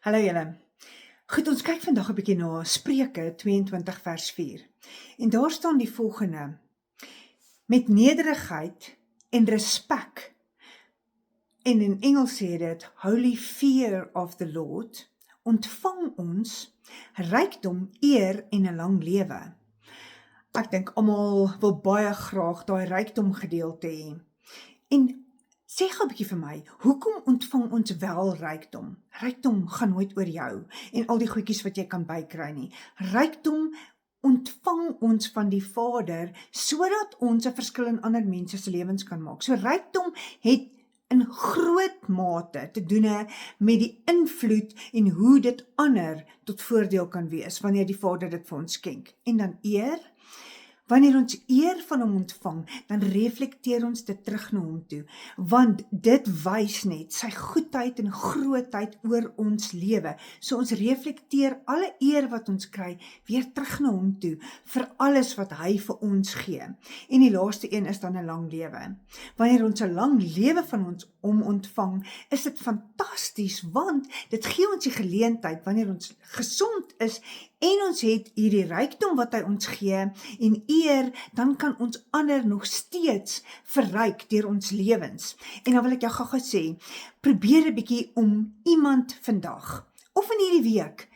Hallo julle. Goed, ons kyk vandag 'n bietjie na Spreuke 22 vers 4. En daar staan die volgende: Met nederigheid en respek, en in Engels sê dit holy fear of the Lord, ontvang ons rykdom, eer en 'n lang lewe. Ek dink almal wil baie graag daai rykdom gedeelte hê. En sê gou 'n bietjie vir my, hoekom ontvang ons wel rykdom? Rykdom gaan nooit oor jou en al die goedjies wat jy kan bykry nie. Rykdom ontvang ons van die Vader sodat ons 'n verskil in ander mense se lewens kan maak. So rykdom het in groot mate te doen met die invloed en hoe dit ander tot voordeel kan wees wanneer die Vader dit vir ons skenk. En dan eer. Wanneer ons eer van hom ontvang, dan reflekteer ons dit terug na hom toe, want dit wys net sy goedheid en grootheid oor ons lewe. So ons reflekteer alle eer wat ons kry weer terug na hom toe vir alles wat hy vir ons gee. En die laaste een is dan 'n lang lewe. Wanneer ons 'n lang lewe van ons ontvang, is dit fantasties, want dit gee ons die geleentheid wanneer ons gesond is en ons het hierdie rykdom wat hy ons gee en eer, dan kan ons ander nog steeds verryk deur ons lewens. En dan wil ek jou gou sê, probeer 'n bietjie om iemand vandag of in hierdie week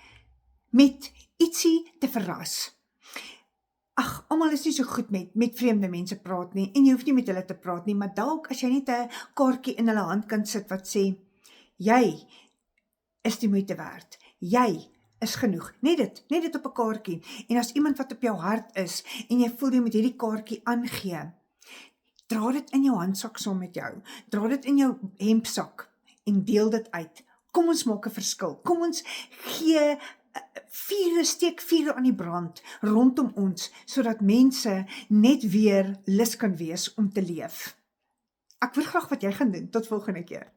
met ietsie te verras. Ag, almal is nie so goed met vreemde mense praat nie, en jy hoef nie met hulle te praat nie, maar dalk as jy net 'n kaartjie in hulle hand kan sit wat sê, jy is die moeite werd, jy is genoeg, net dit op 'n kaartjie. En as iemand wat op jou hart is, en jy voel jy moet hierdie kaartjie aangee, dra dit in jou handsak saam met jou, dra dit in jou hempsak, en deel dit uit. Kom ons maak 'n verskil, kom ons gee steek vuur aan die brand rondom ons, sodat mense net weer lus kan wees om te leef. Ek wil graag wat jy gaan doen, tot volgende keer.